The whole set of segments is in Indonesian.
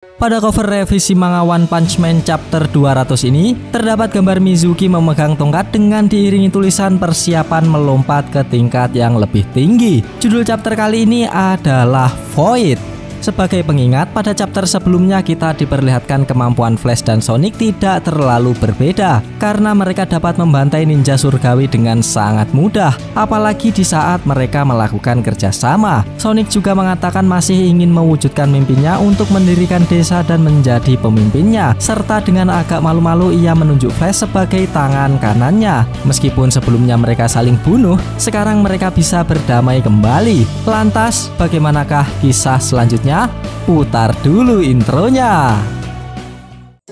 Pada cover revisi manga One Punch Man chapter 200 ini, terdapat gambar Mizuki memegang tongkat dengan diiringi tulisan persiapan melompat ke tingkat yang lebih tinggi. Judul chapter kali ini adalah Void. Sebagai pengingat, pada chapter sebelumnya kita diperlihatkan kemampuan Flash dan Sonic tidak terlalu berbeda karena mereka dapat membantai ninja surgawi dengan sangat mudah, apalagi di saat mereka melakukan kerjasama. Sonic juga mengatakan masih ingin mewujudkan mimpinya untuk mendirikan desa dan menjadi pemimpinnya, serta dengan agak malu-malu ia menunjuk Flash sebagai tangan kanannya. Meskipun sebelumnya mereka saling bunuh, sekarang mereka bisa berdamai kembali. Lantas, bagaimanakah kisah selanjutnya? Putar dulu intronya.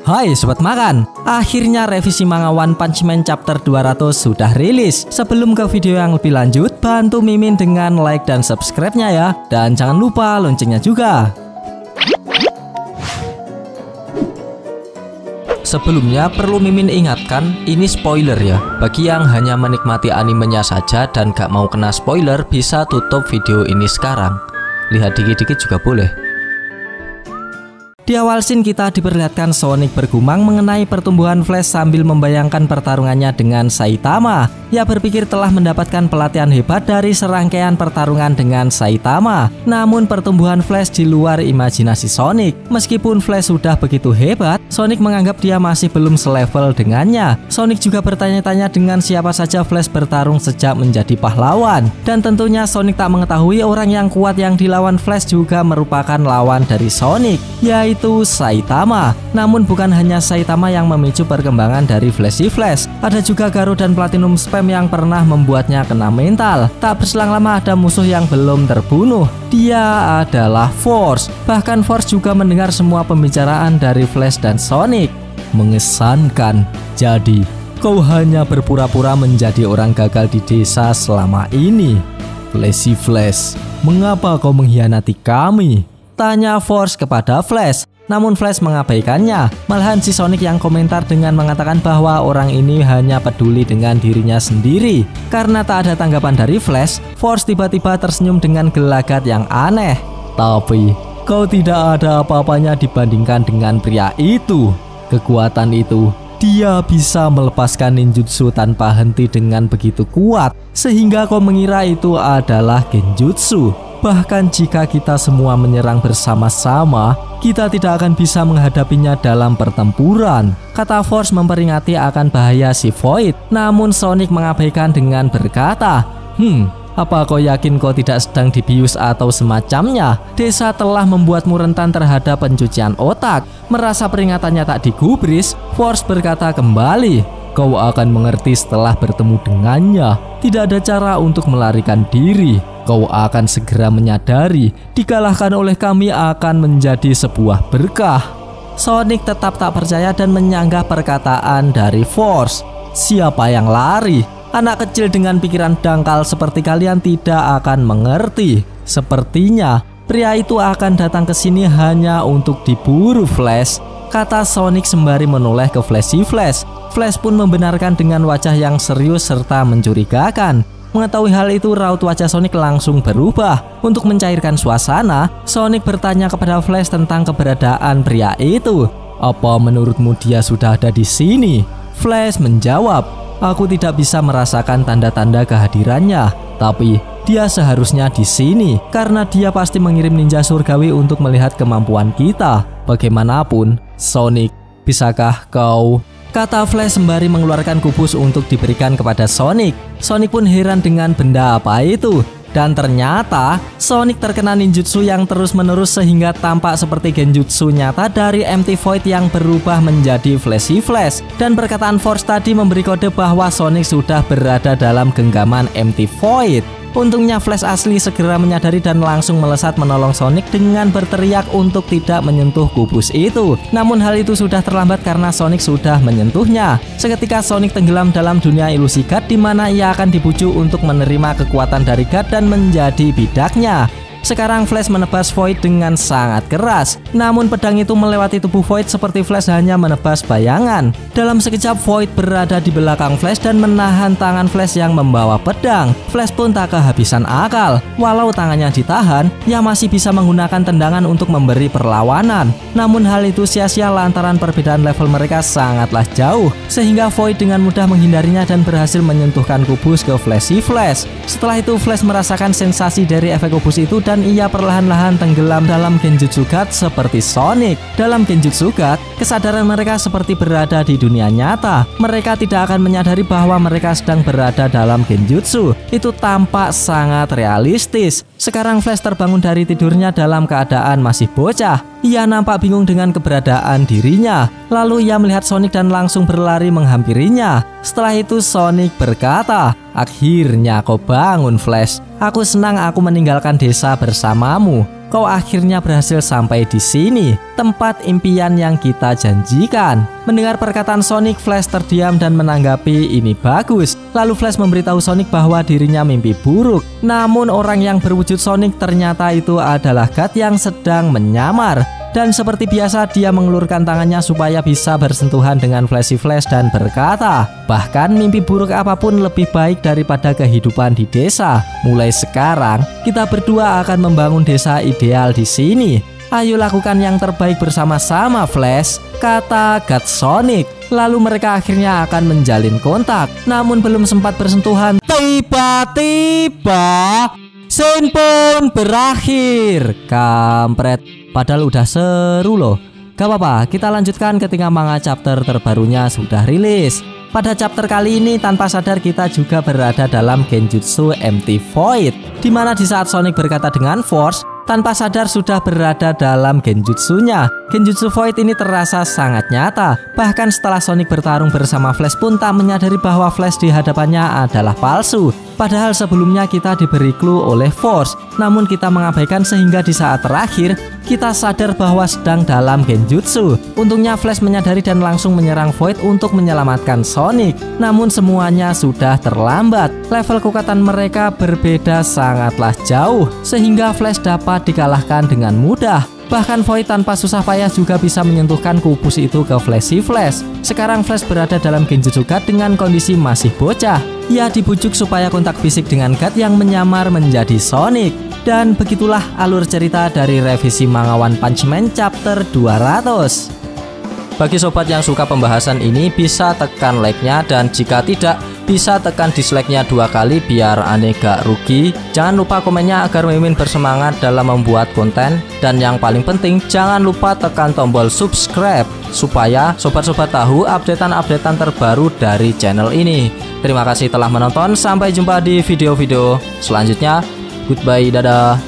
Hai Sobat Makan, akhirnya revisi manga One Punch Man chapter 200 sudah rilis. Sebelum ke video yang lebih lanjut, bantu Mimin dengan like dan subscribe-nya ya. Dan jangan lupa loncengnya juga. Sebelumnya perlu Mimin ingatkan, ini spoiler ya. Bagi yang hanya menikmati animenya saja dan gak mau kena spoiler, bisa tutup video ini sekarang. Lihat dikit-dikit juga boleh. Di awal scene kita diperlihatkan Sonic bergumang mengenai pertumbuhan Flash sambil membayangkan pertarungannya dengan Saitama. Ia berpikir telah mendapatkan pelatihan hebat dari serangkaian pertarungan dengan Saitama. Namun pertumbuhan Flash di luar imajinasi Sonic. Meskipun Flash sudah begitu hebat, Sonic menganggap dia masih belum selevel dengannya. Sonic juga bertanya-tanya dengan siapa saja Flash bertarung sejak menjadi pahlawan. Dan tentunya Sonic tak mengetahui orang yang kuat yang dilawan Flash juga merupakan lawan dari Sonic, yaitu Saitama. Namun bukan hanya Saitama yang memicu perkembangan dari Flashy Flash, ada juga Garo dan Platinum Spam yang pernah membuatnya kena mental. Tak berselang lama ada musuh yang belum terbunuh. Dia adalah Force. Bahkan Force juga mendengar semua pembicaraan dari Flash dan Sonic. Mengesankan. Jadi, kau hanya berpura-pura menjadi orang gagal di desa selama ini. Flashy Flash, mengapa kau mengkhianati kami? Tanya Force kepada Flash. Namun Flash mengabaikannya. Malahan si Sonic yang komentar dengan mengatakan bahwa orang ini hanya peduli dengan dirinya sendiri. Karena tak ada tanggapan dari Flash, Force tiba-tiba tersenyum dengan gelagat yang aneh. Tapi kau tidak ada apa-apanya dibandingkan dengan pria itu. Kekuatan itu, dia bisa melepaskan ninjutsu tanpa henti dengan begitu kuat, sehingga kau mengira itu adalah genjutsu. Bahkan jika kita semua menyerang bersama-sama, kita tidak akan bisa menghadapinya dalam pertempuran. Kata Force memperingati akan bahaya si Void. Namun Sonic mengabaikan dengan berkata, apa kau yakin kau tidak sedang dibius atau semacamnya? Desa telah membuatmu rentan terhadap pencucian otak. Merasa peringatannya tak digubris, Force berkata kembali, kau akan mengerti setelah bertemu dengannya. Tidak ada cara untuk melarikan diri. Kau akan segera menyadari, dikalahkan oleh kami akan menjadi sebuah berkah. Sonic tetap tak percaya dan menyanggah perkataan dari Force. Siapa yang lari? Anak kecil dengan pikiran dangkal seperti kalian tidak akan mengerti. Sepertinya pria itu akan datang ke sini hanya untuk diburu Flash, kata Sonic sembari menoleh ke Flashy Flash. Flash pun membenarkan dengan wajah yang serius serta mencurigakan. Mengetahui hal itu, raut wajah Sonic langsung berubah. Untuk mencairkan suasana, Sonic bertanya kepada Flash tentang keberadaan pria itu. Apa menurutmu dia sudah ada di sini? Flash menjawab, aku tidak bisa merasakan tanda-tanda kehadirannya, tapi dia seharusnya di sini karena dia pasti mengirim ninja surgawi untuk melihat kemampuan kita. Bagaimanapun, Sonic, bisakah kau? Kata Flash sembari mengeluarkan kubus untuk diberikan kepada Sonic. Sonic pun heran dengan benda apa itu. Dan ternyata Sonic terkena ninjutsu yang terus-menerus sehingga tampak seperti genjutsu nyata dari MT Void yang berubah menjadi Flashy Flash. Dan perkataan Force tadi memberi kode bahwa Sonic sudah berada dalam genggaman MT Void. Untungnya Flash asli segera menyadari dan langsung melesat menolong Sonic dengan berteriak untuk tidak menyentuh kubus itu. Namun hal itu sudah terlambat karena Sonic sudah menyentuhnya. Seketika Sonic tenggelam dalam dunia ilusi God, di mana ia akan dibujuk untuk menerima kekuatan dari God dan menjadi bidaknya. Sekarang Flash menebas Void dengan sangat keras. Namun pedang itu melewati tubuh Void seperti Flash hanya menebas bayangan. Dalam sekejap Void berada di belakang Flash dan menahan tangan Flash yang membawa pedang. Flash pun tak kehabisan akal. Walau tangannya ditahan, ia masih bisa menggunakan tendangan untuk memberi perlawanan. Namun hal itu sia-sia lantaran perbedaan level mereka sangatlah jauh, sehingga Void dengan mudah menghindarinya dan berhasil menyentuhkan kubus ke Flashy Flash. Setelah itu Flash merasakan sensasi dari efek kubus itu dan ia perlahan-lahan tenggelam dalam Genjutsu God seperti Sonic. Dalam Genjutsu God, kesadaran mereka seperti berada di dunia nyata. Mereka tidak akan menyadari bahwa mereka sedang berada dalam Genjutsu. Itu tampak sangat realistis. Sekarang Flash terbangun dari tidurnya dalam keadaan masih bocah. Ia nampak bingung dengan keberadaan dirinya. Lalu ia melihat Sonic dan langsung berlari menghampirinya. Setelah itu Sonic berkata, "Akhirnya kau bangun, Flash. Aku senang aku meninggalkan desa bersamamu. Kau akhirnya berhasil sampai di sini, tempat impian yang kita janjikan." Mendengar perkataan Sonic, Flash terdiam dan menanggapi ini bagus. Lalu Flash memberitahu Sonic bahwa dirinya mimpi buruk. Namun orang yang berwujud Sonic ternyata itu adalah God yang sedang menyamar. Dan seperti biasa dia mengelurkan tangannya supaya bisa bersentuhan dengan Flashy Flash dan berkata, "Bahkan mimpi buruk apapun lebih baik daripada kehidupan di desa. Mulai sekarang kita berdua akan membangun desa ideal di sini. Ayo lakukan yang terbaik bersama-sama, Flash," kata God Sonic. Lalu mereka akhirnya akan menjalin kontak. Namun belum sempat bersentuhan, tiba-tiba scene pun berakhir. Kampret. Padahal udah seru loh. Gak apa-apa, kita lanjutkan ketika manga chapter terbarunya sudah rilis. Pada chapter kali ini tanpa sadar kita juga berada dalam Genjutsu Empty Void, dimana di saat Sonic berkata dengan Force, tanpa sadar sudah berada dalam Genjutsunya. Genjutsu Void ini terasa sangat nyata. Bahkan setelah Sonic bertarung bersama Flash pun tak menyadari bahwa Flash di hadapannya adalah palsu. Padahal sebelumnya kita diberi clue oleh Force, namun kita mengabaikan sehingga di saat terakhir kita sadar bahwa sedang dalam Genjutsu. Untungnya Flash menyadari dan langsung menyerang Void untuk menyelamatkan Sonic. Namun semuanya sudah terlambat. Level kekuatan mereka berbeda sangatlah jauh, sehingga Flash dapat dikalahkan dengan mudah. Bahkan Void tanpa susah payah juga bisa menyentuhkan kubus itu ke Flashy Flash. Sekarang Flash berada dalam Genjutsu God dengan kondisi masih bocah. Ia dibujuk supaya kontak fisik dengan God yang menyamar menjadi Sonic. Dan begitulah alur cerita dari revisi manga One Punch Man chapter 200. Bagi sobat yang suka pembahasan ini bisa tekan like-nya, dan jika tidak bisa tekan dislike-nya 2 kali biar aneh gak rugi. Jangan lupa komennya agar Mimin bersemangat dalam membuat konten. Dan yang paling penting jangan lupa tekan tombol subscribe supaya sobat-sobat tahu updatean-updatean terbaru dari channel ini. Terima kasih telah menonton, sampai jumpa di video-video selanjutnya. Goodbye, dadah.